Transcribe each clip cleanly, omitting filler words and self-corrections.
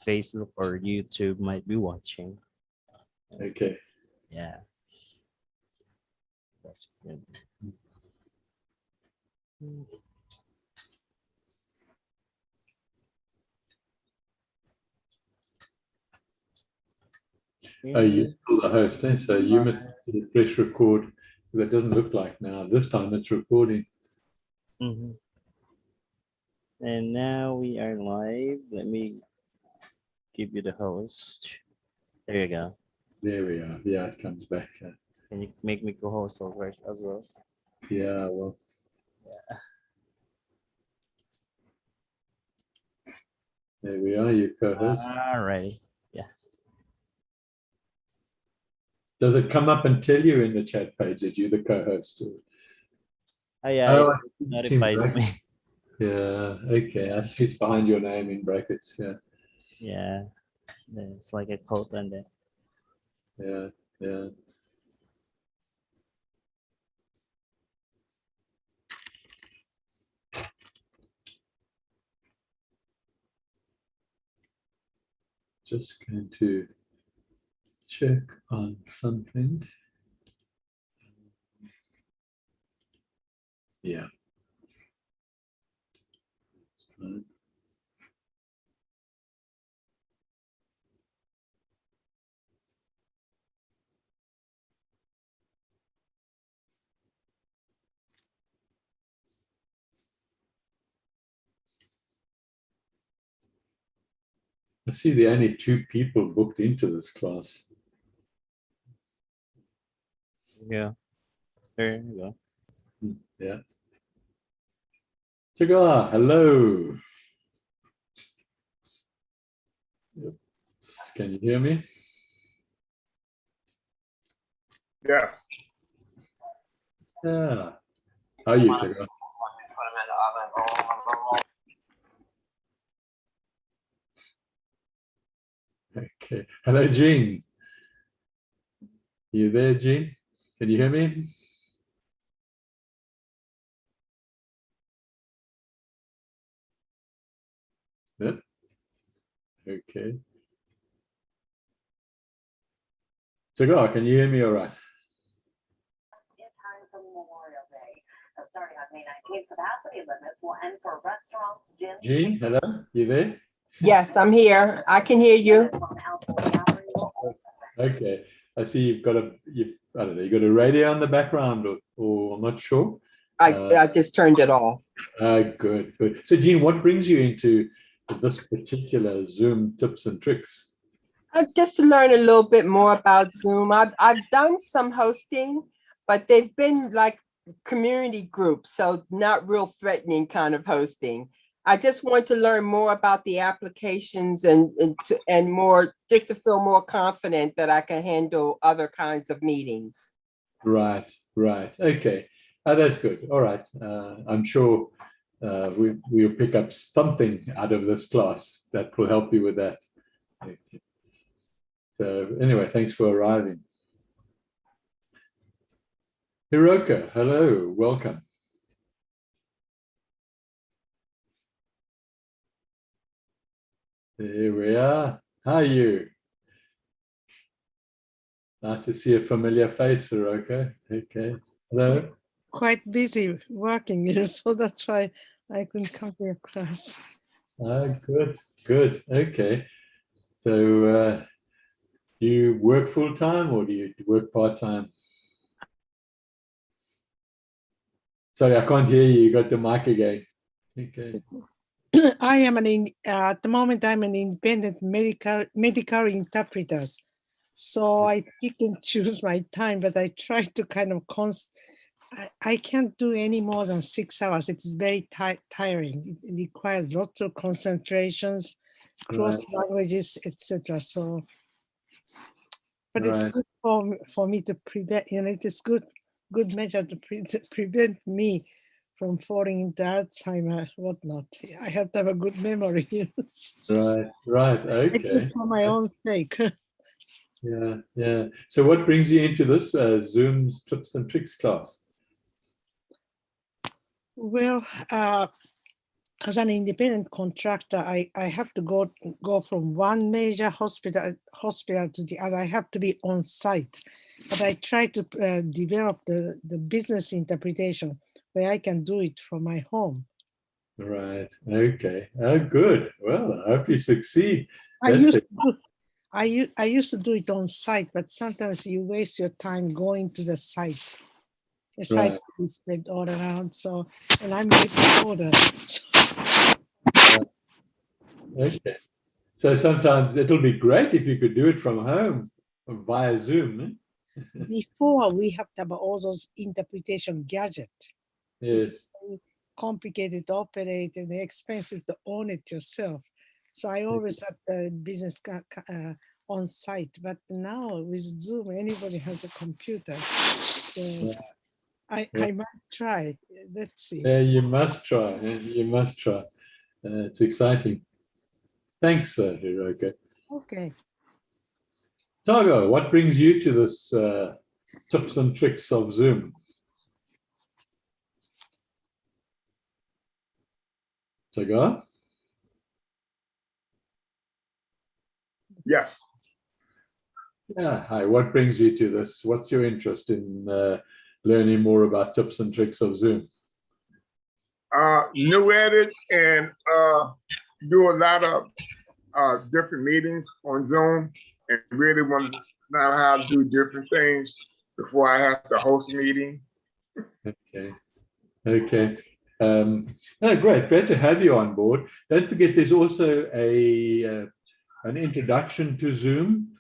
Facebook or YouTube might be watching. Okay. Yeah. That's good. Oh, you're still the host, eh? So you must press record. That doesn't look like now. This time it's recording. Mm-hmm. And now we are live. Let me give you the host. There you go. There we are. Yeah, it comes back. Can you make me co-host as well? Yeah, well. Yeah. There we are, you co-host. All right. Yeah. Does it come up and tell you in the chat page that you're the co-host? Oh yeah, Oh, it notifies me. Yeah, okay. I see it's behind your name in brackets. Yeah. Yeah. It's like a quote on there. Yeah, yeah. Just going to check on something. Yeah. That's fine. I see there are only 2 people booked into this class. Yeah. There you go. Yeah. Chagar, hello. Yep. Can you hear me? Yes. Yeah. How are you, Chagar? Okay. Hello, Jean. You there, Jean? Can you hear me? Yep. Okay. Chagar, can you hear me all right? In time for Memorial Day. Starting on May 19th, capacity limits will end for restaurants, gyms. Jean, hello, you there? Yes, I'm here. I can hear you. Okay. I see you've got I don't know, you got a radio in the background or I'm not sure. I just turned it off. Good, good. So Jean, what brings you into this particular Zoom tips and tricks? Just to learn a little bit more about Zoom. I've done some hosting, but they've been like community groups, so not real threatening kind of hosting. I just want to learn more about the applications and more just to feel more confident that I can handle other kinds of meetings. Right, right. Okay. That's good. All right. I'm sure we'll pick up something out of this class that will help you with that. Okay. So anyway, thanks for arriving. Hiroka, hello, welcome. There we are. How are you? Nice to see a familiar face, Hiroka. Okay. Hello. Quite busy working, so that's why I couldn't come to your class. Good, good. Okay. So do you work full time or do you work part time? Sorry, I can't hear you. You got the mic again. Okay. I am at the moment I'm an independent medical interpreter. So I pick and choose my time, but I try to kind of I can't do any more than 6 hours. It's very tiring. It requires lots of concentrations, cross languages, etc. So, but it's good for me to prevent. It is good measure to prevent me from falling into Alzheimer, whatnot. I have to have a good memory. Right. Okay. For my own sake. Yeah. So what brings you into this Zoom's tips and tricks class? Well, as an independent contractor, I have to go from one major hospital to the other. I have to be on site, but I try to develop the business interpretation where I can do it from my home. Right. Okay. Oh, good. Well, I hope you succeed. I That's used it. to do, I used to do it on site, but sometimes you waste your time going to the site. The site Right. is spread all around. So, and I'm making order. So, Okay. So sometimes it'll be great if you could do it from home via Zoom. before we have to have all those interpretation gadgets. Yes. Very complicated to operate and expensive to own it yourself. So I always had the business on site, but now with Zoom, anybody has a computer. So I might try. Let's see. Yeah, you must try. You must try. It's exciting. Thanks, Hiroka. Okay. Tago, what brings you to this tips and tricks of Zoom? Tago? Yes. Yeah, hi. What brings you to this? What's your interest in learning more about tips and tricks of Zoom? New at it and do a lot of different meetings on Zoom and really want to know how to do different things before I have to host a meeting. Okay. Okay. Great to have you on board. Don't forget, there's also an introduction to Zoom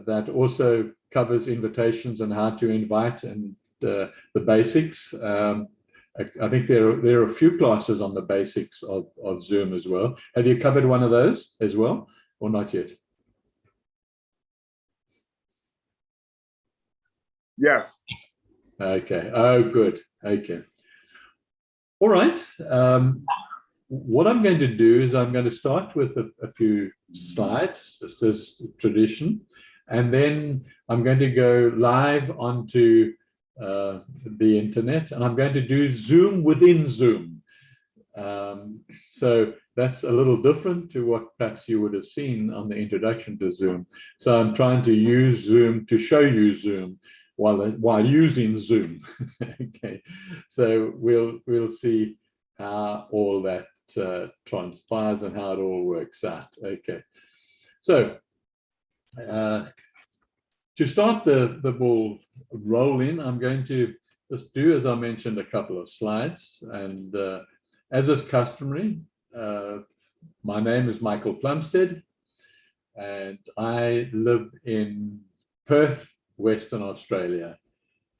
that also covers invitations and how to invite and the basics. I think there are a few classes on the basics of Zoom as well. Have you covered one of those as well, or not yet? Yes. Okay. Oh, good. Okay. All right. What I'm going to do is I'm going to start with a few slides. This is tradition. And then I'm going to go live onto the internet, and I'm going to do Zoom within Zoom. So that's a little different to what perhaps you would have seen on the introduction to Zoom. So I'm trying to use Zoom to show you Zoom while using Zoom. Okay, so we'll see how all that transpires and how it all works out. Okay, so to start the ball rolling, I'm going to just do, as I mentioned, a couple of slides. And as is customary, my name is Michael Plumstead, and I live in Perth, Western Australia.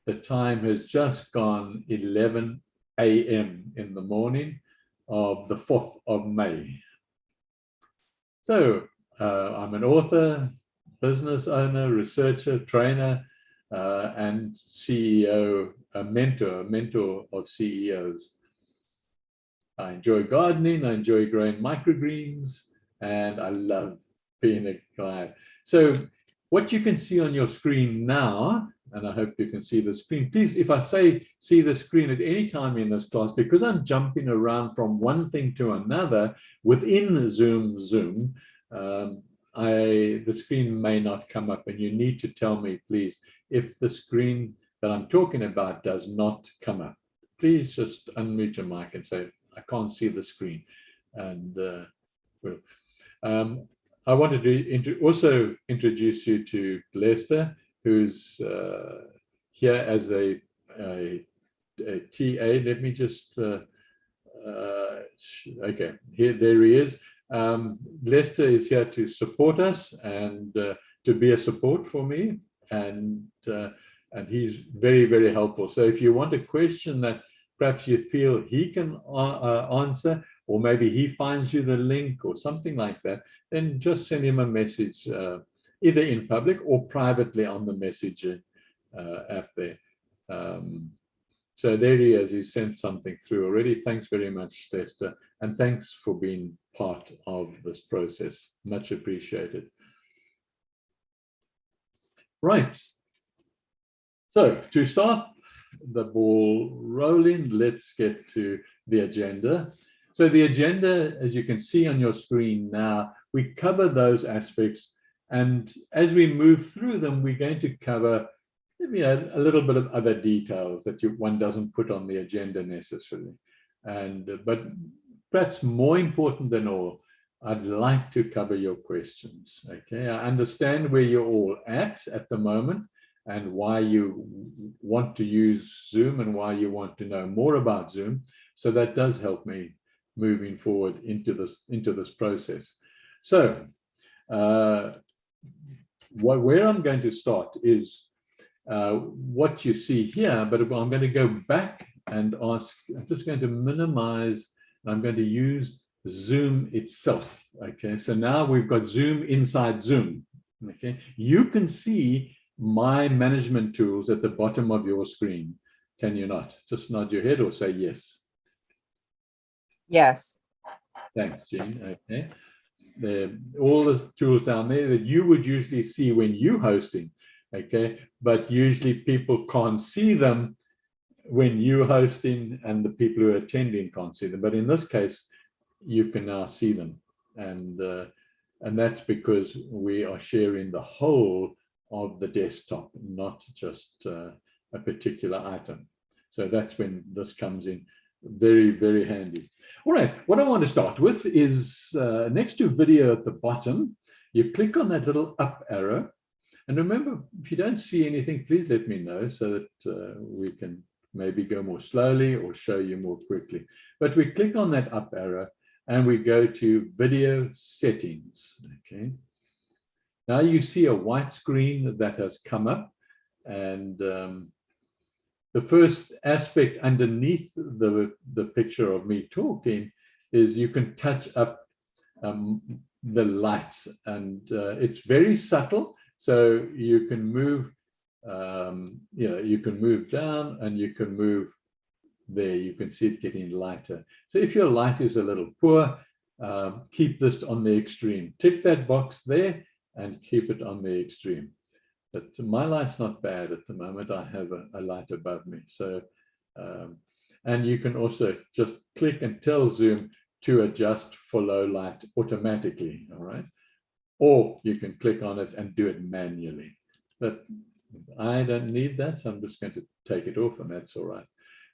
The time has just gone 11 a.m. in the morning of the 4th of May. So I'm an author, business owner, researcher, trainer, and CEO, a mentor of CEOs. I enjoy gardening, I enjoy growing microgreens, and I love being a client. So what you can see on your screen now, and I hope you can see the screen, please, if I say see the screen at any time in this class, because I'm jumping around from one thing to another within Zoom, the screen may not come up, and you need to tell me, please, if the screen that I'm talking about does not come up. Please just unmute your mic and say, I can't see the screen. And I wanted to also introduce you to Lester, who's here as a TA. Let me just, okay, there he is. Lester is here to support us and to be a support for me. And he's very, very helpful. So if you want a question that perhaps you feel he can answer, or maybe he finds you the link or something like that, then just send him a message, either in public or privately on the messenger app there. So there he is. He sent something through already. Thanks very much, Lester. And thanks for being part of this process. Much appreciated. Right. So to start the ball rolling, let's get to the agenda. So the agenda, as you can see on your screen now, we cover those aspects. And as we move through them, we're going to cover maybe a little bit of other details that one doesn't put on the agenda necessarily. But perhaps more important than all, I'd like to cover your questions. Okay, I understand where you're all at the moment and why you want to use Zoom and why you want to know more about Zoom. So that does help me moving forward into this process. So where I'm going to start is what you see here, but I'm going to go back and ask, I'm just going to minimize, and I'm going to use Zoom itself. Okay, so now we've got Zoom inside Zoom. Okay, you can see my management tools at the bottom of your screen. Can you not? Just nod your head or say yes. Yes. Thanks, Jean. Okay. All the tools down there that you would usually see when you're hosting. Okay, but usually people can't see them when you're hosting and the people who are attending can't see them. But in this case, you can now see them. And that's because we are sharing the whole of the desktop, not just a particular item. So that's when this comes in very, very handy. All right, what I want to start with is next to video at the bottom, you click on that little up arrow. And remember, if you don't see anything, please let me know so that we can maybe go more slowly or show you more quickly. But we click on that up arrow and we go to video settings. Okay. Now you see a white screen that has come up, and the first aspect underneath the picture of me talking is you can touch up the light, and it's very subtle. So you can move, you can move down and you can move there. You can see it getting lighter. So if your light is a little poor, keep this on the extreme. Tick that box there and keep it on the extreme. But my light's not bad at the moment. I have a light above me. So, and you can also just click and tell Zoom to adjust for low light automatically, all right? Or you can click on it and do it manually. But I don't need that, so I'm just going to take it off, and that's all right.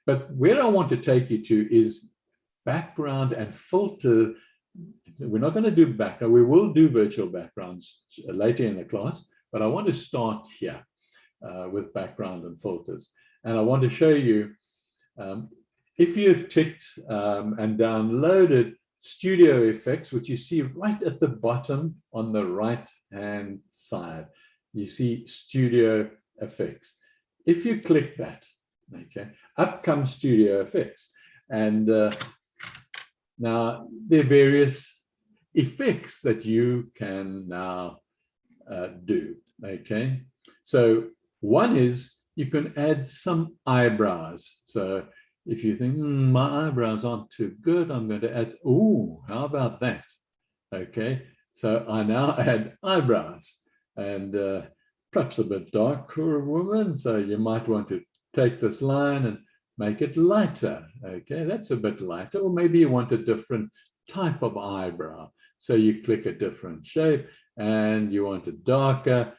But where I want to take you to is background and filter. We're not going to do background. We will do virtual backgrounds later in the class, but I want to start here with background and filters. And I want to show you, if you've ticked and downloaded Studio Effects, which you see right at the bottom on the right-hand side, you see Studio Effects. If you click that, okay, up comes Studio Effects. And now there are various effects that you can now do, okay? So one is you can add some eyebrows. So if you think, my eyebrows aren't too good, I'm going to add, oh, how about that? Okay, so I now add eyebrows, and perhaps a bit dark for a woman. So you might want to take this line and make it lighter. Okay, that's a bit lighter. Or maybe you want a different type of eyebrow. So you click a different shape and you want it darker.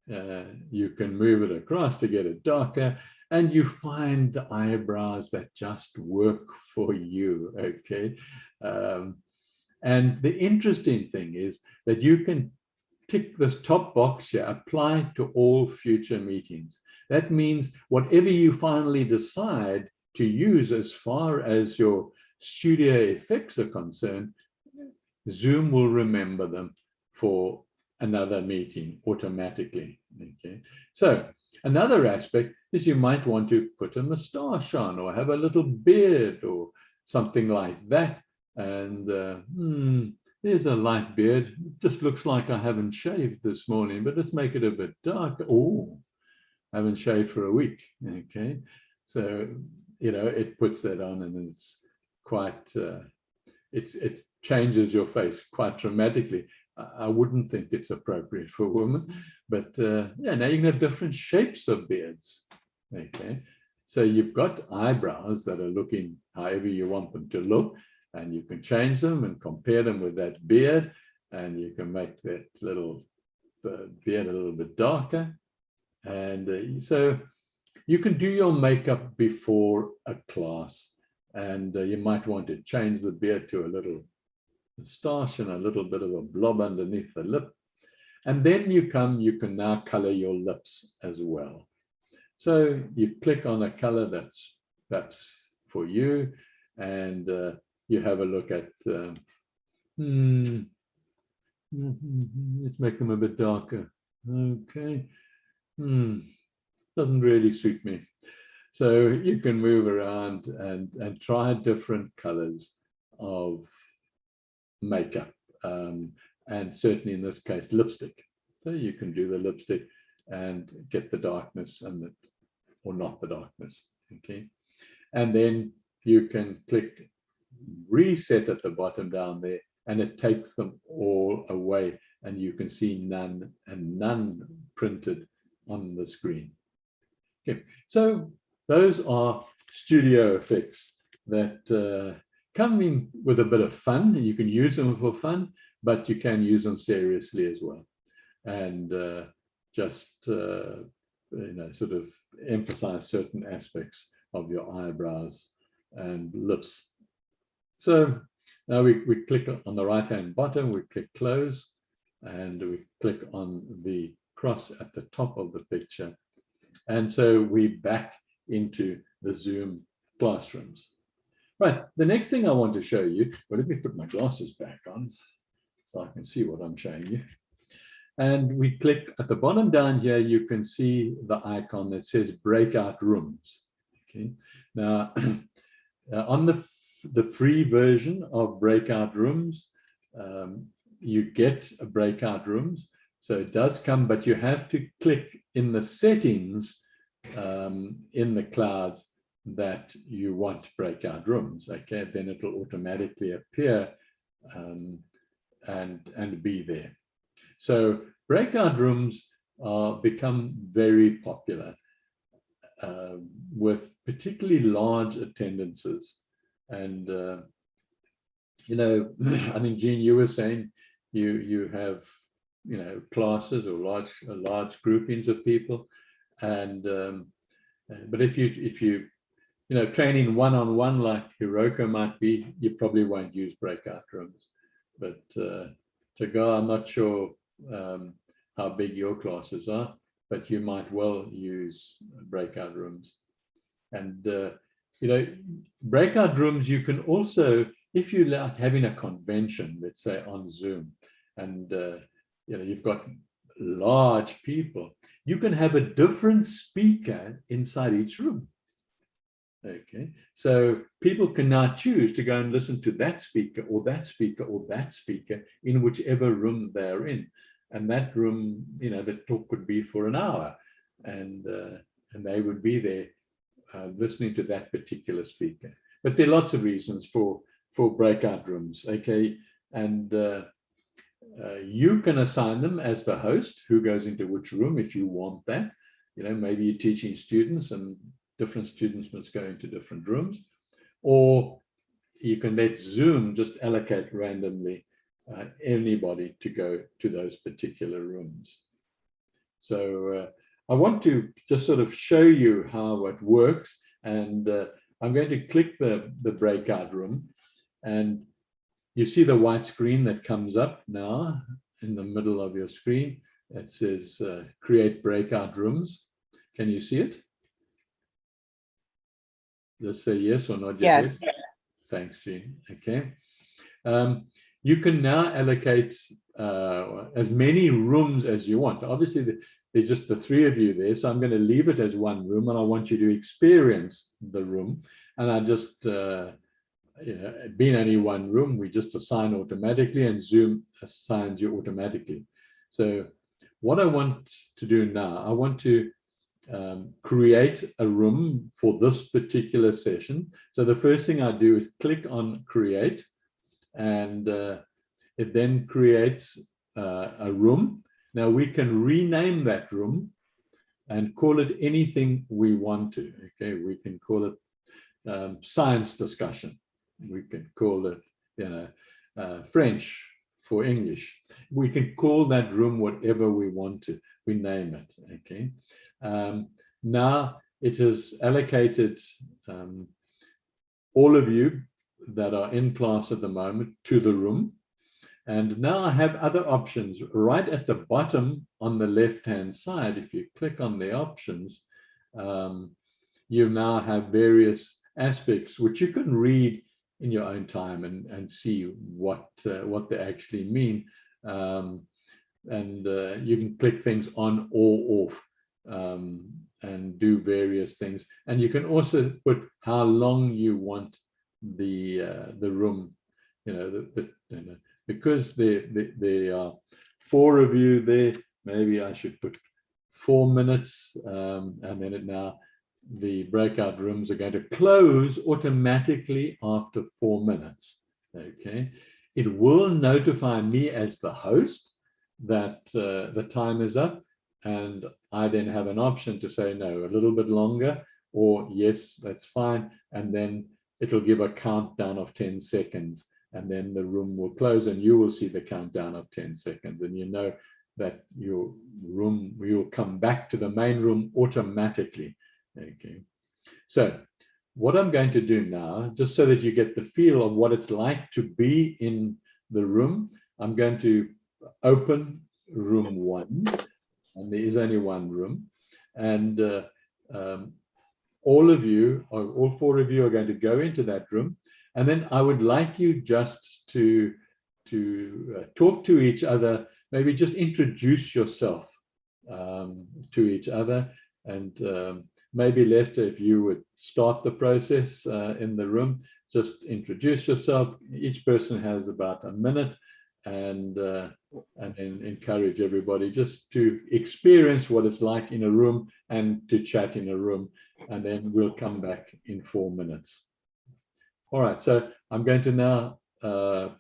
You can move it across to get it darker. And you find the eyebrows that just work for you, okay? And the interesting thing is that you can tick this top box here, apply to all future meetings. That means whatever you finally decide to use as far as your studio effects are concerned, Zoom will remember them for another meeting automatically, okay? So another aspect is you might want to put a mustache on or have a little beard or something like that. And there's a light beard. It just looks like I haven't shaved this morning, but let's make it a bit darker. Oh, I haven't shaved for a week, okay? So, you know, it puts that on, and it's quite, it changes your face quite dramatically. I wouldn't think it's appropriate for women, but yeah, now you can have different shapes of beards, okay? So you've got eyebrows that are looking however you want them to look, and you can change them and compare them with that beard, and you can make that little beard a little bit darker. And so you can do your makeup before a class, and you might want to change the beard to a little moustache and a little bit of a blob underneath the lip. And then you can now color your lips as well. So you click on a color that's for you, and you have a look at, let's make them a bit darker. Okay. Doesn't really suit me. So you can move around and try different colors of makeup, and certainly in this case, lipstick. So you can do the lipstick and get the darkness or not the darkness, okay? And then you can click reset at the bottom down there, and it takes them all away, and you can see none and none printed on the screen. Okay, so those are studio effects that come in with a bit of fun. You can use them for fun, but you can use them seriously as well, and just sort of emphasize certain aspects of your eyebrows and lips. So now we click on the right hand bottom, we click close, and we click on the cross at the top of the picture, and so we're back into the Zoom classrooms. Right, the next thing I want to show you, well, let me put my glasses back on so I can see what I'm showing you. And we click at the bottom down here, you can see the icon that says Breakout Rooms. Okay, now on the free version of Breakout Rooms, you get a Breakout Rooms. So it does come, but you have to click in the settings in the clouds that you want Breakout Rooms. Okay, then it will automatically appear and be there. So Breakout Rooms become very popular with particularly large attendances. And I think Jean, you were saying you have classes or large groupings of people, and but if you training one-on-one like Hiroko might be, you probably won't use Breakout Rooms. But to go, I'm not sure how big your classes are, but you might well use Breakout Rooms. And Breakout Rooms, you can also, if you like having a convention, let's say on Zoom, and you've got large people, you can have a different speaker inside each room. Okay, so people can now choose to go and listen to that speaker or that speaker or that speaker in whichever room they're in. And that room, the talk could be for an hour, and they would be there listening to that particular speaker. But there are lots of reasons for Breakout Rooms, okay? And you can assign them as the host, who goes into which room if you want that. Maybe you're teaching students and different students must go into different rooms, or you can let Zoom just allocate randomly anybody to go to those particular rooms. So I want to just sort of show you how it works, and I'm going to click the breakout room, and you see the white screen that comes up now in the middle of your screen. It says create breakout rooms. Can you see it? Just say yes or not. Yes. Thanks, Jean. Okay. You can now allocate as many rooms as you want. Obviously, there's just the three of you there, so I'm going to leave it as one room, and I want you to experience the room. And I just, being only one room, we just assign automatically, and Zoom assigns you automatically. So what I want to do now, I want to create a room for this particular session. So the first thing I do is click on create, and it then creates a room. Now we can rename that room and call it anything we want to. Okay, we can call it science discussion. We can call it French for English. We can call that room whatever we want to. We name it. Okay. Now it has allocated all of you that are in class at the moment to the room. And now I have other options right at the bottom on the left-hand side. If you click on the options, you now have various aspects which you can read in your own time and see what they actually mean. You can click things on or off and do various things. And you can also put how long you want the room, because there are 4 of you there. Maybe I should put 4 minutes, and then now the breakout rooms are going to close automatically after 4 minutes. Okay, it will notify me as the host that the time is up, and I then have an option to say no, a little bit longer, or yes, that's fine, and then it'll give a countdown of 10 seconds, and then the room will close, and you will see the countdown of 10 seconds, and you know that your room will come back to the main room automatically. Okay, so what I'm going to do now, just so that you get the feel of what it's like to be in the room, I'm going to open room 1, and there is only one room, and all of you, or all 4 of you, are going to go into that room, and then I would like you just to talk to each other, maybe just introduce yourself to each other, and maybe Lester, if you would start the process in the room, just introduce yourself. Each person has about a minute, and then encourage everybody just to experience what it's like in a room and to chat in a room, and then we'll come back in 4 minutes. All right, so I'm going to now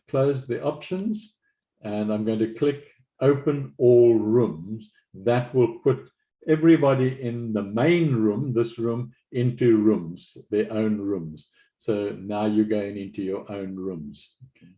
close the options, and I'm going to click open all rooms. That will put everybody in the main room, this room, into rooms, their own rooms. So now you're going into your own rooms. Okay.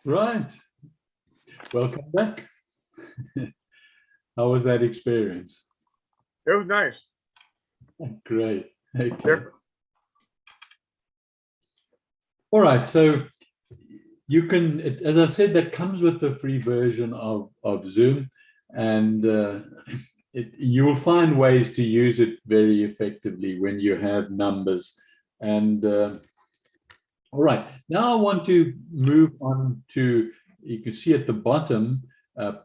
Right. Welcome back. How was that experience? It was nice. Great. Okay. Different. All right. So you can, as I said, that comes with the free version of Zoom, and you will find ways to use it very effectively when you have numbers. And all right, now I want to move on to, you can see at the bottom,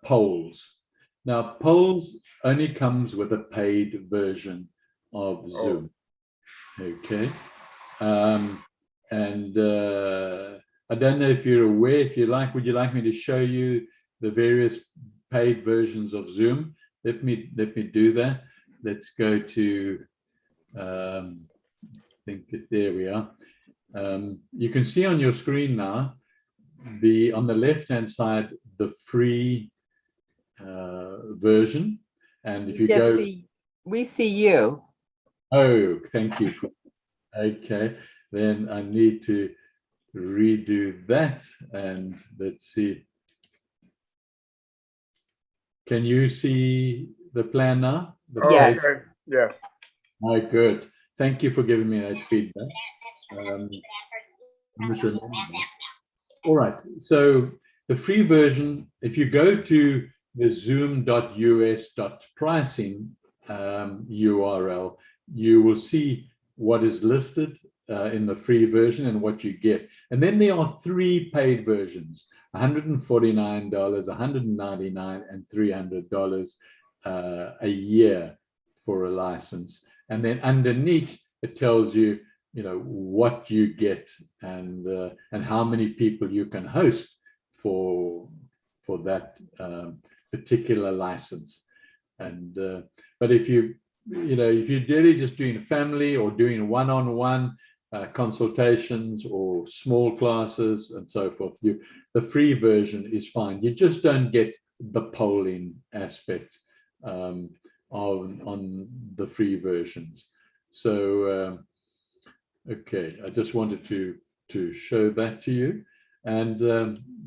polls. Now, polls only comes with a paid version of Zoom. Okay. And I don't know if you're aware, if you like, would you like me to show you the various paid versions of Zoom? Let me do that. Let's go to, I think there we are. You can see on your screen now, on the left-hand side, the free version. And if you go, we see you. oh, thank you. Okay, then I need to redo that, and let's see. Can you see the plan now? Yes. Okay. Yes. Oh, good. Thank you for giving me that feedback. All right. So the free version, if you go to the zoom.us.pricing URL, you will see what is listed in the free version and what you get. And then there are three paid versions, $149, $199, and $300 a year for a license. And then underneath, it tells you, what you get and how many people you can host for that particular license. And but if you're really just doing family or doing one-on-one consultations or small classes and so forth, the free version is fine. You just don't get the polling aspect on the free versions. So okay, I just wanted to show that to you. And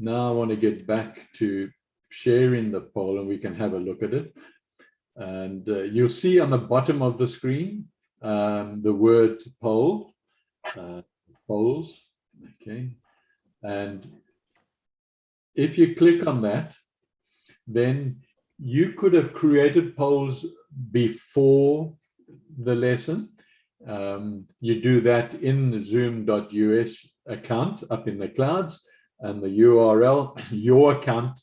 now I want to get back to sharing the poll, and we can have a look at it. And you'll see on the bottom of the screen the word poll, polls. Okay. And if you click on that, then you could have created polls before the lesson. You do that in the zoom.us account up in the clouds, and the URL, your account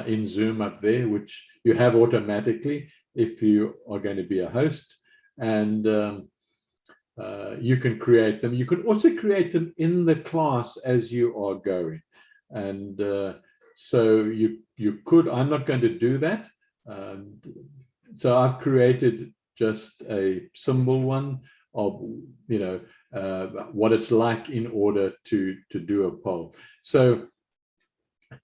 in Zoom up there, which you have automatically if you are going to be a host. And you can create them. You can also create them in the class as you are going. And so you could, I'm not going to do that. So I've created just a symbol one of, what it's like in order to do a poll. So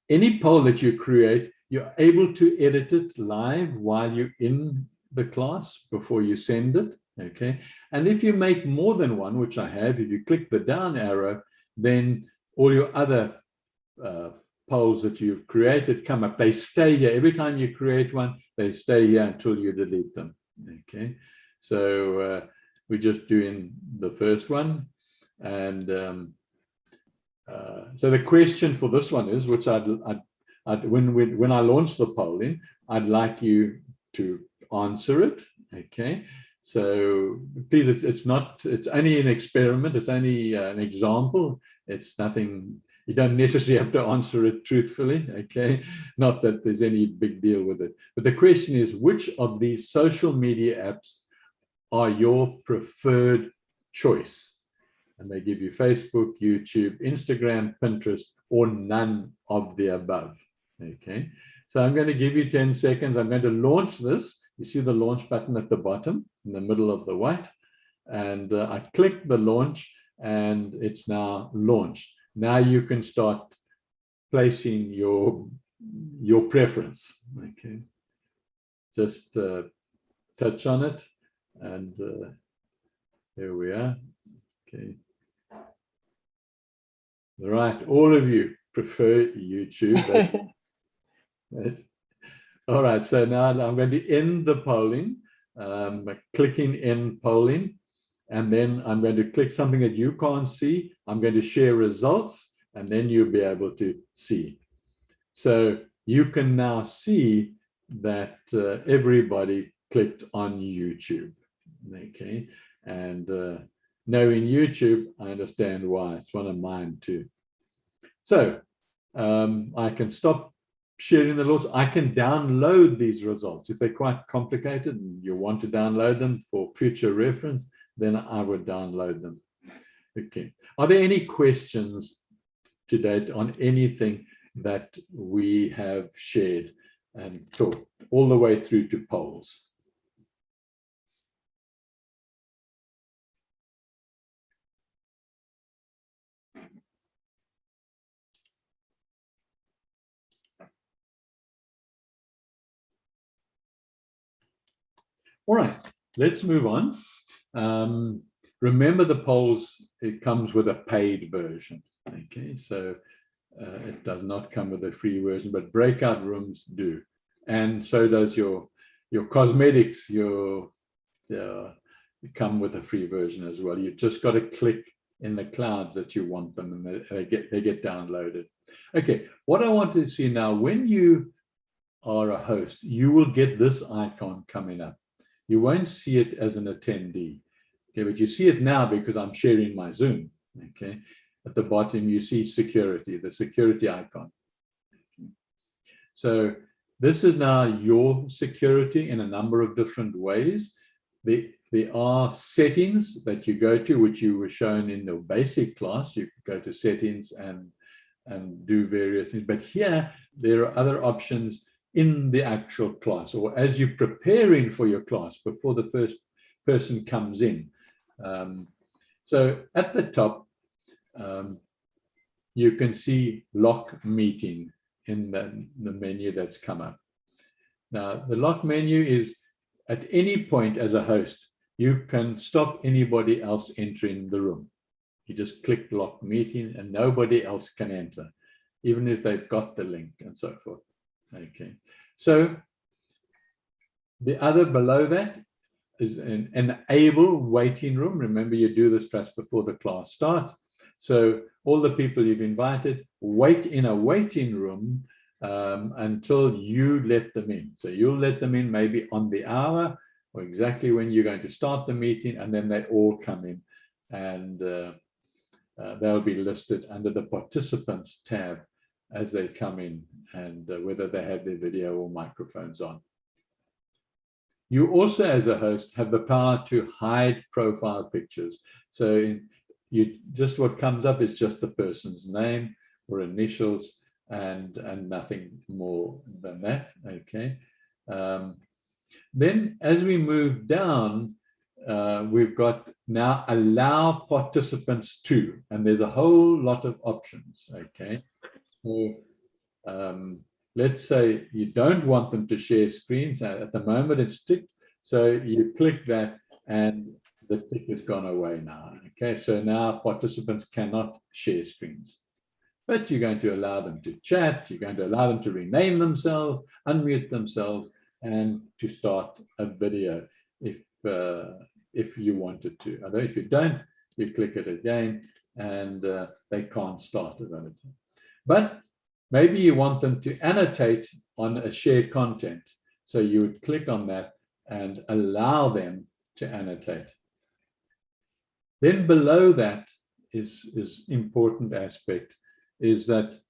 any poll that you create, you're able to edit it live while you're in the class before you send it. Okay. And if you make more than one, which I have, if you click the down arrow, then all your other polls that you've created come up. They stay here. Every time you create one, they stay here until you delete them. Okay. So we're just doing the first one. And so the question for this one is, which when I launch the polling, I'd like you to answer it. Okay. So please, it's only an experiment. It's only an example. It's nothing. You don't necessarily have to answer it truthfully. Okay. Not that there's any big deal with it. But the question is, which of these social media apps are your preferred choice? And they give you Facebook, YouTube, Instagram, Pinterest, or none of the above. Okay. So I'm going to give you 10 seconds. I'm going to launch this. You see the launch button at the bottom in the middle of the white. And I click the launch, and it's now launched. Now you can start placing your preference. Okay. Just touch on it, and there we are. Okay. All right, all of you, prefer YouTube. All right, so now I'm going to end the polling, clicking in polling, and then I'm going to click something that you can't see. I'm going to share results, and then you'll be able to see. So you can now see that everybody clicked on YouTube. Okay, and knowing YouTube, I understand why. It's one of mine too. So I can stop sharing the results. I can download these results. If they're quite complicated and you want to download them for future reference, then I would download them. Okay. Are there any questions to date on anything that we have shared and talked all the way through to polls? All right, let's move on. Remember the polls, it comes with a paid version. Okay, so it does not come with a free version, but breakout rooms do. And so does your cosmetics, come with a free version as well. You've just got to click in the clouds that you want them, and they get downloaded. Okay, what I want to see now, when you are a host, you will get this icon coming up. You won't see it as an attendee, okay, but you see it now because I'm sharing my Zoom. Okay, at the bottom you see security, the security icon. So this is now your security in a number of different ways. There are settings that you go to, which you were shown in the basic class. You can go to settings and do various things. But here there are other options in the actual class, or as you're preparing for your class before the first person comes in. So at the top, you can see lock meeting in the menu that's come up. Now, the lock menu is at any point as a host, you can stop anybody else entering the room. You just click lock meeting and nobody else can enter, even if they've got the link and so forth. Okay, so the other below that is an enable waiting room. Remember, you do this perhaps before the class starts. So all the people you've invited wait in a waiting room until you let them in. So you'll let them in maybe on the hour or exactly when you're going to start the meeting, and then they all come in, and they'll be listed under the participants tab as they come in, and whether they have their video or microphones on. You also, as a host, have the power to hide profile pictures. So what comes up is just the person's name or initials, and nothing more than that. Okay. Then as we move down, we've got now allow participants to, and there's a whole lot of options. Okay. So let's say you don't want them to share screens. At the moment it's ticked, so you click that and the tick has gone away now. Okay, so now participants cannot share screens, but you're going to allow them to chat, you're going to allow them to rename themselves, unmute themselves, and to start a video if you wanted to. Although if you don't, you click it again and they can't start a video. But maybe you want them to annotate on a shared content. So you would click on that and allow them to annotate. Then below that is important aspect, is that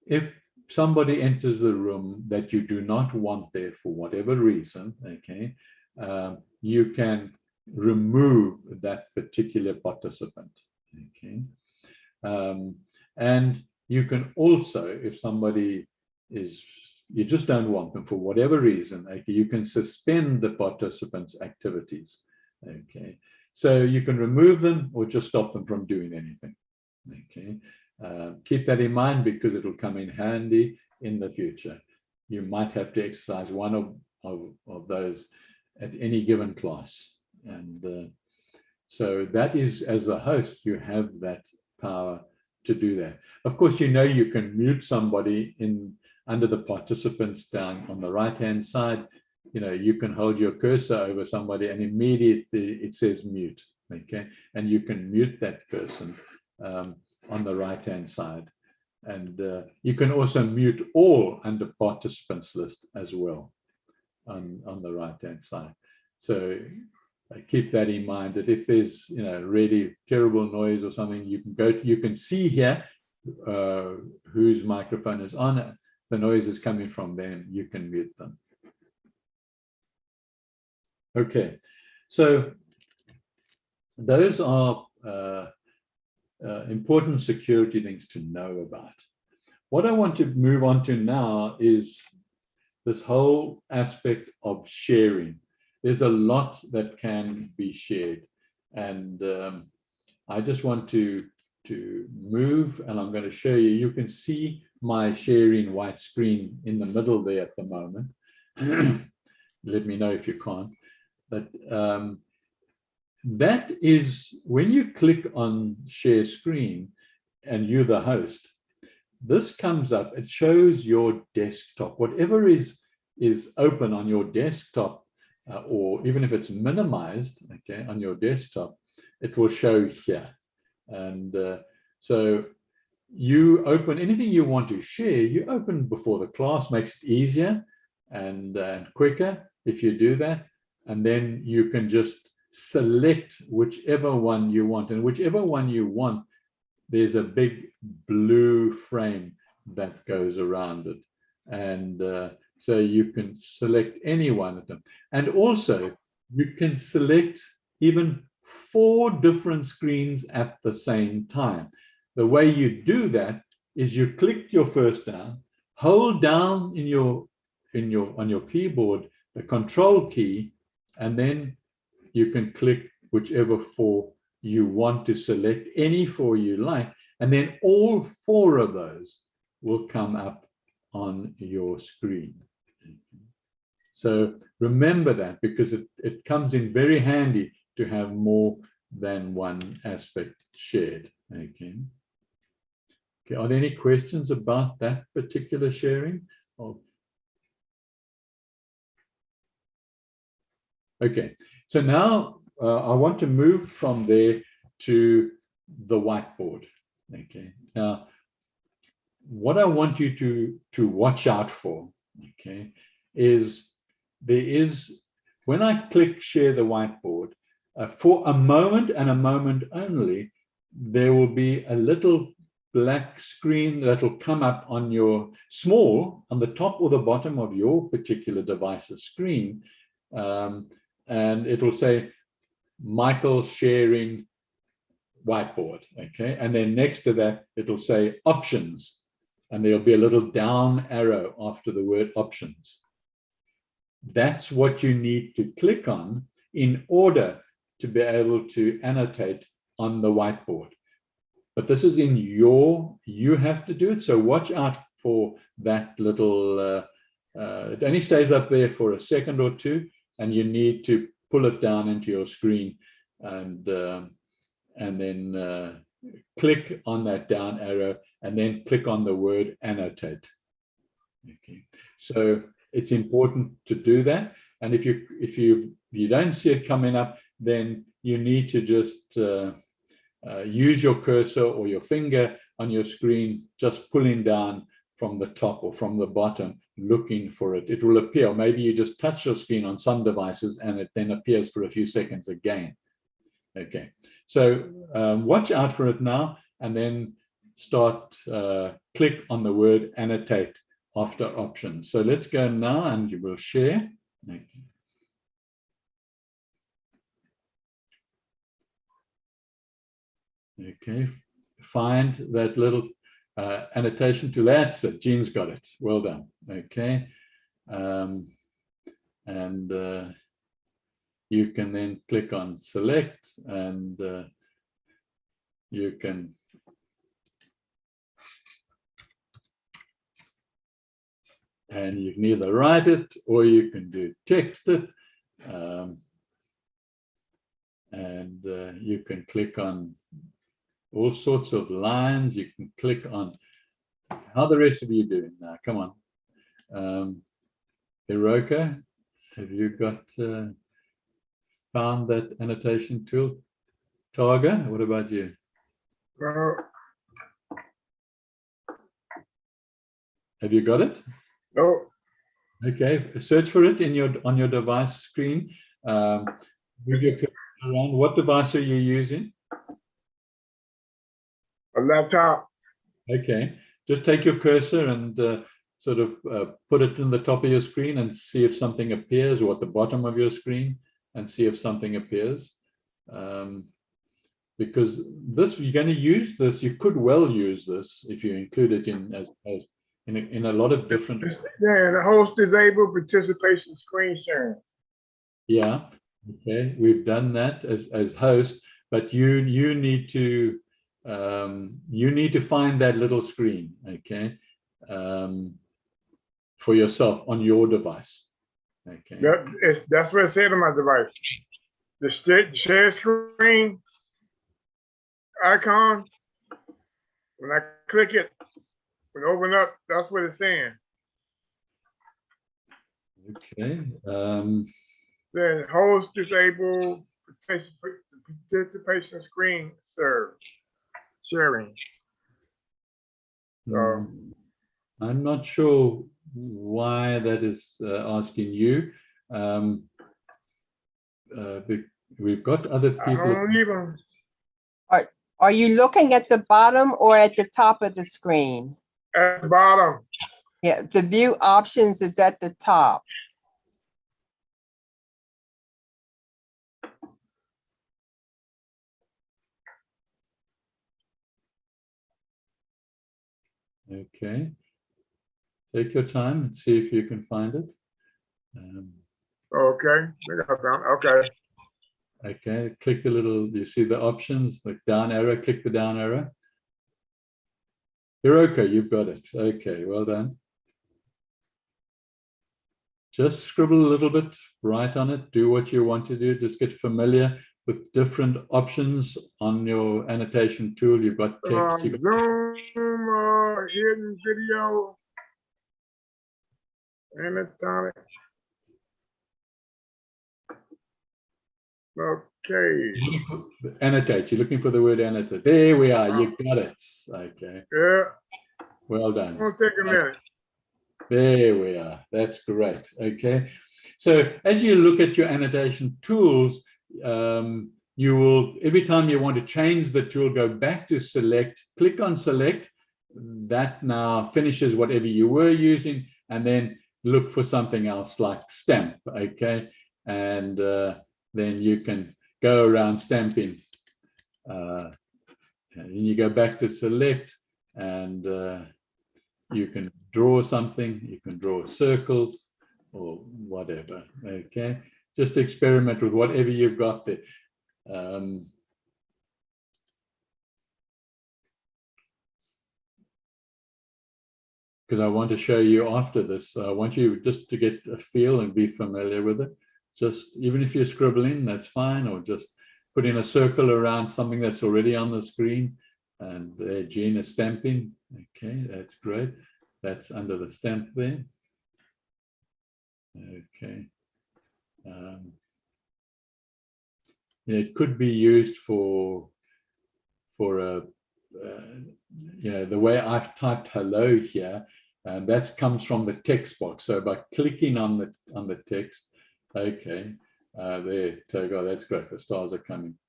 if somebody enters the room that you do not want there for whatever reason, okay, you can remove that particular participant. Okay. And you can also, if somebody you just don't want them for whatever reason, okay, you can suspend the participants' activities. Okay, so you can remove them or just stop them from doing anything. Okay, keep that in mind because it will come in handy in the future. You might have to exercise one of those at any given class, and so that is, as a host, you have that power to do that. Of course, you can mute somebody under the participants down on the right-hand side. You can hold your cursor over somebody and immediately it says mute, okay? And you can mute that person on the right-hand side. And you can also mute all under participants list as well on the right-hand side. So keep that in mind, that if there's really terrible noise or something, you can see here whose microphone is on. If the noise is coming from them, you can mute them. Okay, so those are important security things to know about. What I want to move on to now is this whole aspect of sharing. There's a lot that can be shared, and I just want to move, and I'm going to show you. You can see my sharing white screen in the middle there at the moment. Let me know if you can't. But that is when you click on share screen and you're the host, this comes up. It shows your desktop, whatever is open on your desktop, or even if it's minimized, okay, on your desktop, it will show here. And so you open anything you want to share, you open before the class, makes it easier and quicker if you do that. And then you can just select whichever one you want. And whichever one you want, there's a big blue frame that goes around it. And so you can select any one of them. And also, you can select even 4 different screens at the same time. The way you do that is you click your first down, hold down on your keyboard the control key, and then you can click whichever 4 you want to select, any 4 you like, and then all 4 of those will come up on your screen. So remember that, because it comes in very handy to have more than one aspect shared. Okay. Okay. Are there any questions about that particular sharing? Okay. So now I want to move from there to the whiteboard. Okay. Now, what I want you to watch out for, okay, is when I click share the whiteboard, for a moment and a moment only, there will be a little black screen that will come up on your on the top or the bottom of your particular device's screen, and it will say Michael sharing whiteboard, okay, and then next to that it'll say options, and there'll be a little down arrow after the word options. That's what you need to click on in order to be able to annotate on the whiteboard. But this is you have to do it, so watch out for that little, it only stays up there for a second or two, and you need to pull it down into your screen and then click on that down arrow and then click on the word annotate. Okay, so it's important to do that. And if you don't see it coming up, then you need to just use your cursor or your finger on your screen, just pulling down from the top or from the bottom, looking for it. It will appear. Maybe you just touch your screen on some devices and it then appears for a few seconds again. Okay, so watch out for it now, and then start, click on the word annotate after options. So let's go now and you will share. Okay. Okay, find that little annotation tool. That's it. Jean's got it. Well done. Okay, and you can then click on select, and you can either write it or you can do text it, and you can click on all sorts of lines. You can click on. How the rest of you doing now? Come on. Hiroka, have you got found that annotation tool? Targa, what about you? Have you got it? No, Okay, search for it in on your device screen. Move your cursor around. What device are you using? a laptop. Okay, just take your cursor and sort of put it in the top of your screen and see if something appears, or at the bottom of your screen and see if something appears. Because this, you're going to use this, you could well use this if you include it in a lot of different. Yeah, the host disabled participation screen sharing. Yeah, okay, we've done that as host, but you need to find that little screen, okay, for yourself on your device. Okay. That's what it said on my device. The share screen icon, when I click it, when it open up, that's what it's saying. Okay. Then host disabled participation screen sharing. So I'm not sure why that is asking you. We've got other I people. don't even. Are you looking at the bottom or at the top of the screen? At the bottom. Yeah, the view options is at the top. Okay. Take your time and see if you can find it. Okay. Okay. Okay, click the little, you see the options, the down arrow, click the down arrow. Hiroka, you've got it. Okay, well done. Just scribble a little bit, write on it, do what you want to do. Just get familiar with different options on your annotation tool. You've got text. Zoom, hidden video, anatomic. Okay. Annotate. You're looking for the word annotate. There we are. You got it. Okay. Yeah. Well done. It'll take a minute. There we are. That's great. Okay. So as you look at your annotation tools, you will, every time you want to change the tool, go back to select, click on select. That now finishes whatever you were using, and then look for something else like stamp. Okay. And then you can go around stamping. And then you go back to select, and you can draw something, you can draw circles or whatever. Okay, just experiment with whatever you've got there. Because I want to show you after this, I want you just to get a feel and be familiar with it. Just even if you're scribbling, that's fine, or just put in a circle around something that's already on the screen. And there, Jean is stamping. Okay, that's great. That's under the stamp there. Okay. It could be used for a, you know, the way I've typed hello here, and that comes from the text box. So by clicking on the text, okay, there, Togo, that's great. The stars are coming.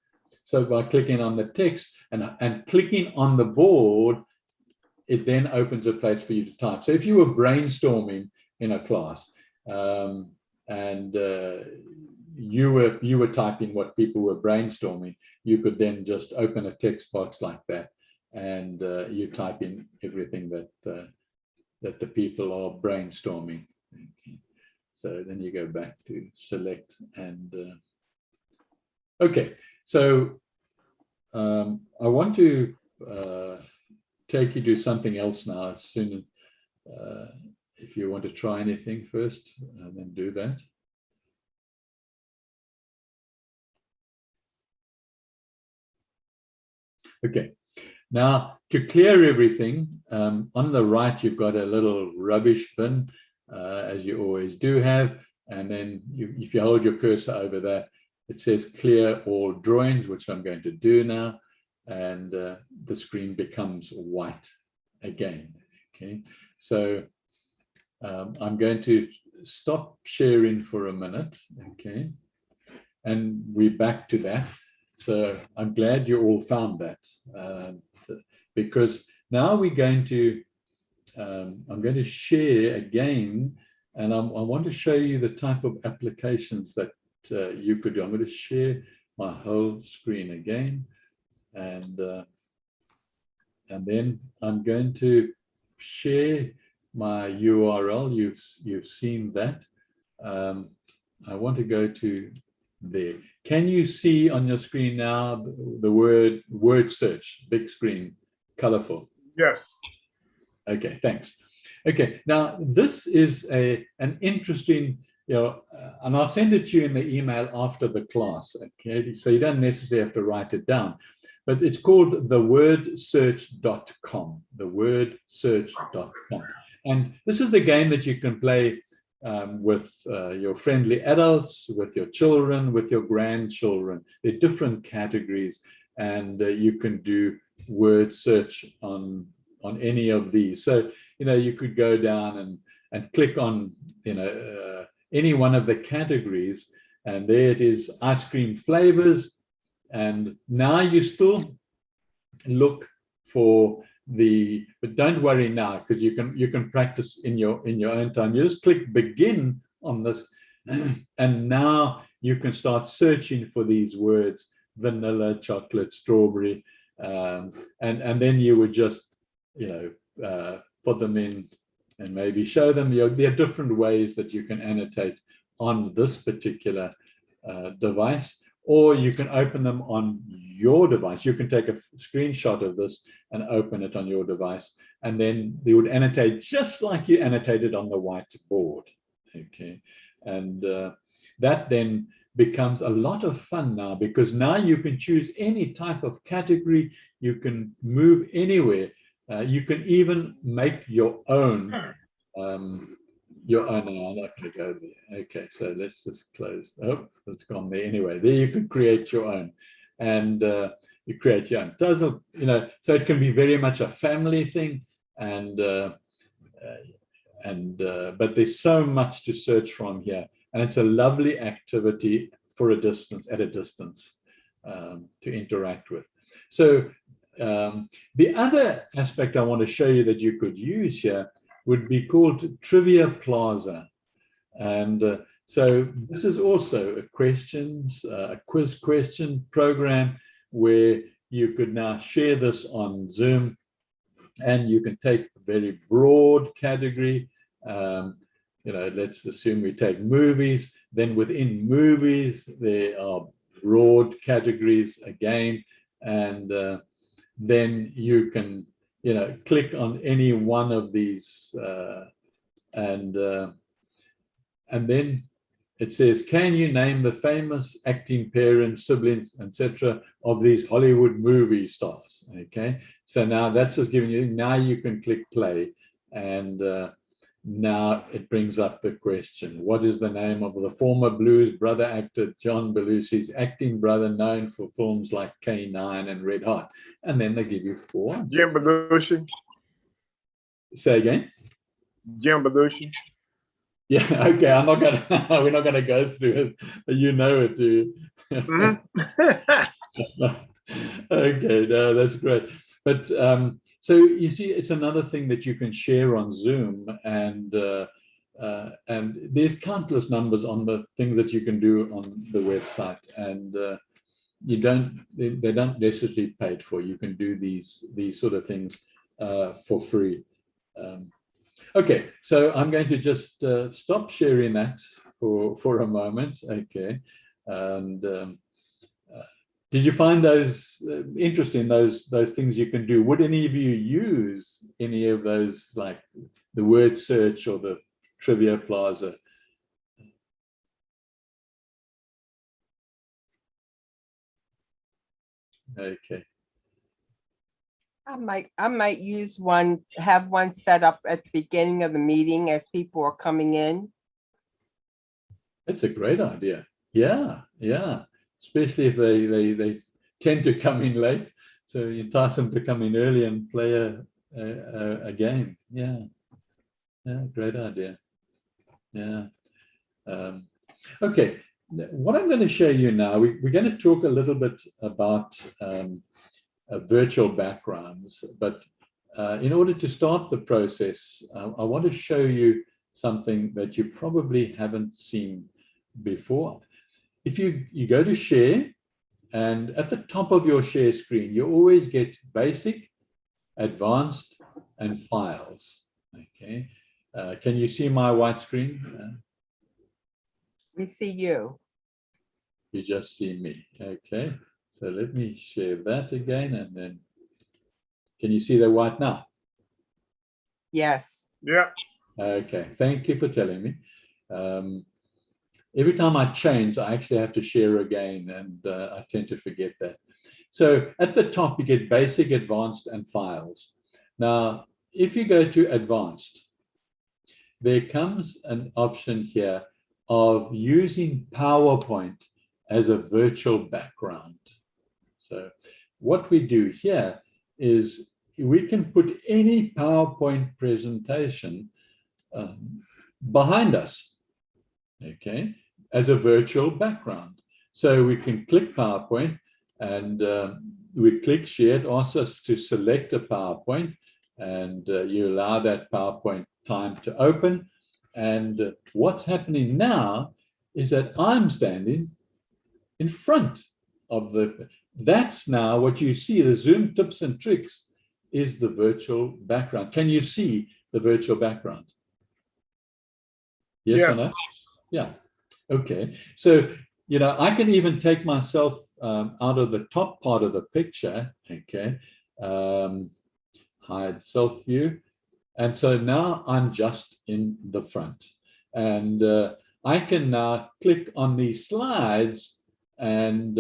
So by clicking on the text and clicking on the board, it then opens a place for you to type. So if you were brainstorming in a class and you were typing what people were brainstorming, you could then just open a text box like that, and you type in everything that the people are brainstorming. Okay. So then you go back to select and okay. So I want to take you to something else now. As soon as if you want to try anything first, then do that. Okay, Now, to clear everything, on the right, you've got a little rubbish bin, as you always do have. And then if you hold your cursor over that, it says clear all drawings, which I'm going to do now. And the screen becomes white again. Okay, so I'm going to stop sharing for a minute. Okay, and we're back to that. So I'm glad you all found that, because now we're going to, I'm going to share again, and I want to show you the type of applications that you could do. I'm going to share my whole screen again, and then I'm going to share my URL. You've seen that. I want to go to there. Can you see on your screen now the word search, big screen, colorful? Yes. Okay, thanks. Okay, now this is an interesting, and I'll send it to you in the email after the class. Okay, so you don't necessarily have to write it down, but it's called thewordsearch.com, thewordsearch.com. And this is the game that you can play with your friendly adults, with your children, with your grandchildren. There are different categories, and you can do word search on any of these. So, you could go down and click on, any one of the categories, and there it is, ice cream flavors. And now you still look for but don't worry now, because you can practice in your own time. You just click begin on this, and now you can start searching for these words: vanilla, chocolate, strawberry, and then you would just put them in and maybe show them. There are different ways that you can annotate on this particular device, or you can open them on your device. You can take a screenshot of this and open it on your device, and then they would annotate just like you annotated on the whiteboard. Okay, and that then becomes a lot of fun now, because now you can choose any type of category. You can move anywhere. You can even make your own. I'm not going to go there. Okay, so let's just close. Oh, it's gone there anyway. There you can create your own, and you create your own. Doesn't so it can be very much a family thing, and but there's so much to search from here, and it's a lovely activity for a distance, at a distance, to interact with. So the other aspect I want to show you that you could use here would be called Trivia Plaza. And so this is also a quiz question program where you could now share this on Zoom, and you can take a very broad category. Let's assume we take movies. Then within movies, there are broad categories again, and then you can click on any one of these, and then it says, can you name the famous acting parents, siblings, etc. of these Hollywood movie stars? Okay, so now that's just giving you, now you can click play, and now it brings up the question: what is the name of the former Blues Brother actor John Belushi's acting brother, known for films like K9 and Red Hot? And then they give you 4 answers. Jim Belushi. Say again. Jim Belushi. Yeah, okay. We're not gonna go through it. You know it, do you? Okay, no, that's great. But so you see, it's another thing that you can share on Zoom, and there's countless numbers on the things that you can do on the website, and they don't necessarily pay it for. You can do these sort of things for free. Okay, so I'm going to just stop sharing that for a moment. Okay, and did you find those interesting? Those things you can do? Would any of you use any of those, like the word search or the Trivia Plaza? Okay. I might use one, have one set up at the beginning of the meeting as people are coming in. That's a great idea. Yeah, yeah. Especially if they tend to come in late. So you entice them to come in early and play a game. Yeah. Yeah, great idea. Yeah. Okay. What I'm going to show you now, we're going to talk a little bit about virtual backgrounds, but in order to start the process, I want to show you something that you probably haven't seen before. If you go to share, and at the top of your share screen, you always get basic, advanced, and files. Okay. Can you see my white screen? We see you. You just see me. Okay. So let me share that again, and then can you see the white now? Yes. Yeah. Okay. Thank you for telling me. Every time I change, I actually have to share again, and I tend to forget that. So at the top, you get basic, advanced, and files. Now, if you go to advanced, there comes an option here of using PowerPoint as a virtual background. So what we do here is we can put any PowerPoint presentation behind us, okay, as a virtual background. So we can click PowerPoint, and we click share. It asks us to select a PowerPoint, and you allow that PowerPoint time to open. And what's happening now is that I'm standing in front of that's now what you see. The Zoom tips and tricks is the virtual background. Can you see the virtual background? Yes, or no? Yeah. Okay. So, I can even take myself out of the top part of the picture. Okay. Hide self view. And so now I'm just in the front. And I can now click on these slides, and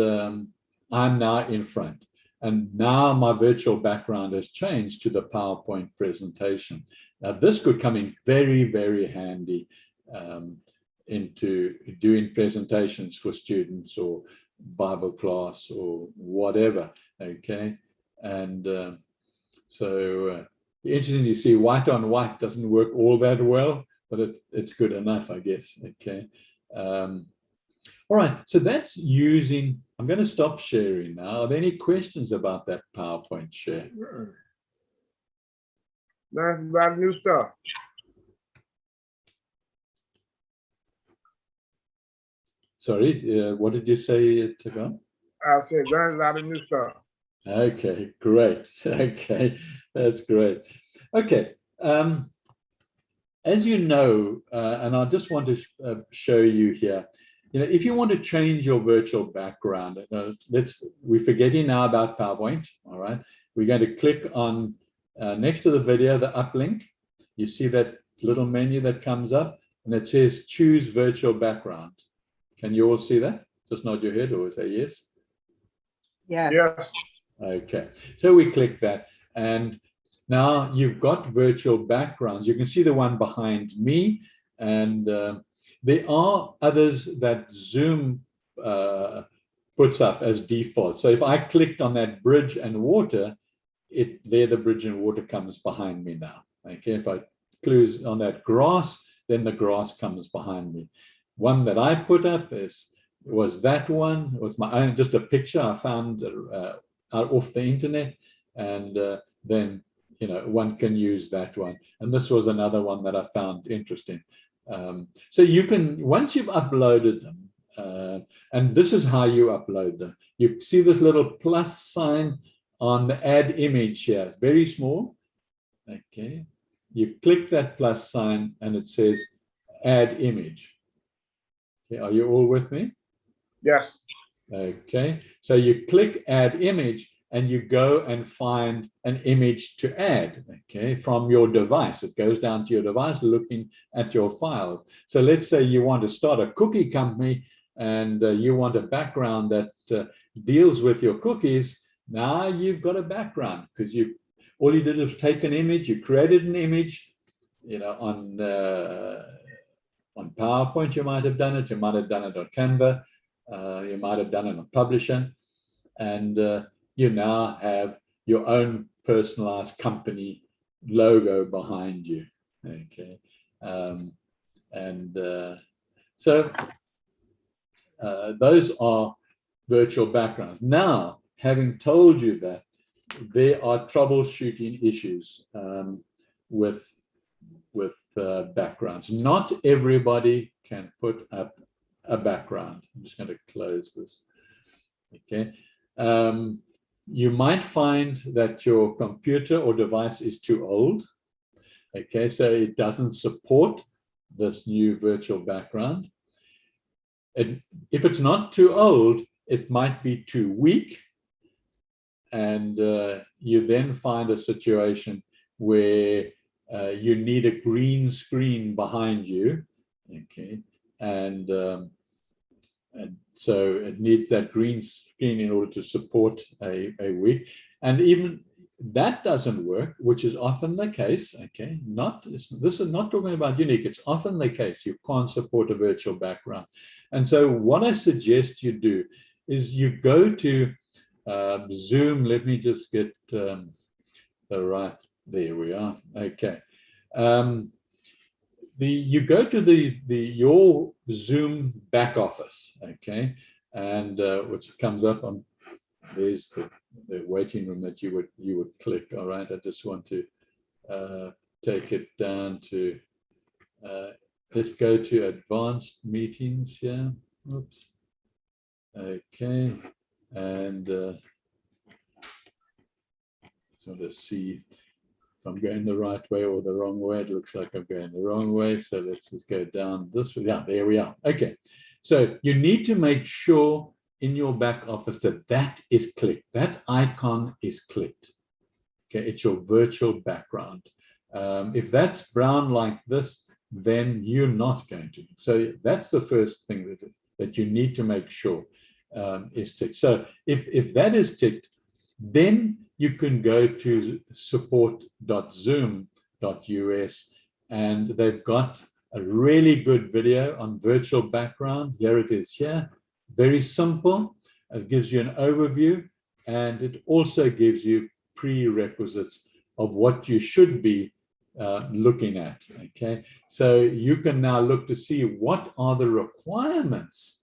I'm now in front. And now my virtual background has changed to the PowerPoint presentation. Now, this could come in very, very handy into doing presentations for students or Bible class or whatever, okay? And so interesting to see white on white doesn't work all that well, but it's good enough, I guess, okay? All right, so that's using, I'm going to stop sharing now. Are there any questions about that PowerPoint share? Learn a lot of new stuff. Sorry, what did you say, Tagan? I said learn a lot of new stuff. Okay, great. Okay, that's great. Okay, as you know, and I just want to show you here, if you want to change your virtual background, we're forgetting now about PowerPoint, all right? We're going to click on, next to the video, the uplink. You see that little menu that comes up, and it says choose virtual background. Can you all see that? Just nod your head or say yes. Yes. Yes. Okay, so we click that, and now you've got virtual backgrounds. You can see the one behind me, and there are others that Zoom puts up as default. So if I clicked on that bridge and water, there the bridge and water comes behind me now. Okay, if I close on that grass, then the grass comes behind me. One that I put up was that one. It was my own, just a picture I found off the internet, and then one can use that one. And this was another one that I found interesting. So you can, once you've uploaded them, and this is how you upload them. You see this little plus sign on the add image here, very small. Okay, you click that plus sign, and it says add image. Okay, are you all with me? Yes. Okay, so you click add image, and you go and find an image to add, okay, from your device. It goes down to your device looking at your files. So let's say you want to start a cookie company, and you want a background that deals with your cookies. Now you've got a background because you all you did was take an image, you created an image, on PowerPoint, you might have done it, you might have done it on Canva, you might have done it on Publisher, and you now have your own personalized company logo behind you. Okay. So those are virtual backgrounds. Now, having told you that, there are troubleshooting issues with backgrounds. Not everybody can put up a background. I'm just going to close this. Okay. You might find that your computer or device is too old. Okay, so it doesn't support this new virtual background. And if it's not too old, it might be too weak. And you then find a situation where you need a green screen behind you. Okay, and so it needs that green screen in order to support a weak. And even that doesn't work, which is often the case. Okay, this is not talking about unique, it's often the case. You can't support a virtual background. And so what I suggest you do is you go to Zoom. Let me just get the right, there we are. Okay. You go to your Zoom back office, okay, and which comes up on, there's the waiting room that you would click. All right, I just want to take it down to let's go to advanced meetings here. Oops. Okay, and so let's see if I'm going the right way or the wrong way. It looks like I'm going the wrong way. So let's just go down this way. Yeah, there we are. Okay. So you need to make sure in your back office that that is clicked. That icon is clicked. Okay. It's your virtual background. If that's brown like this, then you're not going to. So that's the first thing that you need to make sure is ticked. So if that is ticked, then you can go to support.zoom.us, and they've got a really good video on virtual background. Here it is here. Very simple. It gives you an overview, and it also gives you prerequisites of what you should be looking at. Okay, so you can now look to see what are the requirements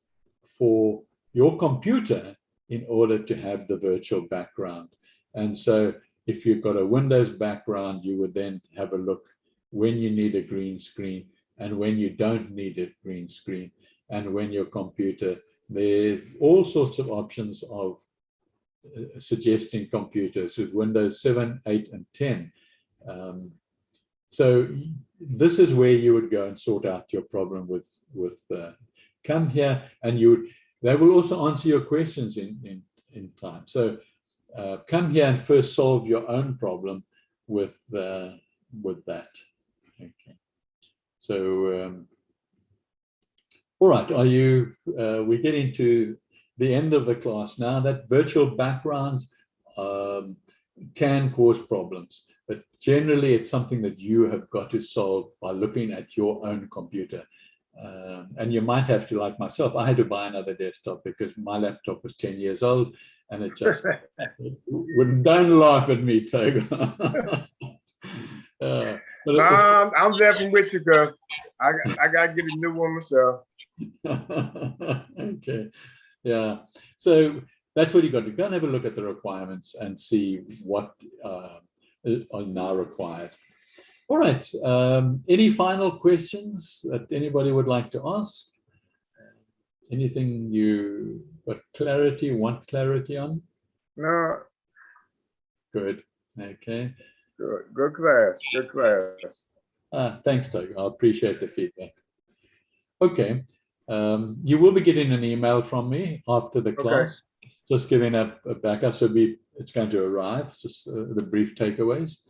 for your computer in order to have the virtual background. And so if you've got a Windows background, you would then have a look when you need a green screen and when you don't need a green screen, and when your computer, there's all sorts of options of suggesting computers with Windows 7, 8, and 10. So this is where you would go and sort out your problem with come here, and they will also answer your questions in time. So come here and first solve your own problem with that. Okay. So all right, we're getting to the end of the class now. That virtual backgrounds can cause problems, but generally it's something that you have got to solve by looking at your own computer. And you might have to, like myself, I had to buy another desktop because my laptop was 10 years old, and it just don't laugh at me, Togo. I'm laughing with you because I got to get a new one myself. Okay, yeah. So that's what you got to go and have a look at the requirements and see what are now required. All right. Any final questions that anybody would like to ask? Anything you want clarity on? No. Good. Okay. Good class. Good class. Thanks, Doug. I appreciate the feedback. Okay. You will be getting an email from me after the class, just giving a backup. So it's going to arrive, just the brief takeaways.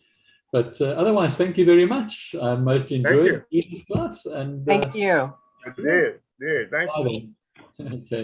But otherwise, thank you very much. I most enjoyed this class. And Thank you. I did. Thank you. Okay.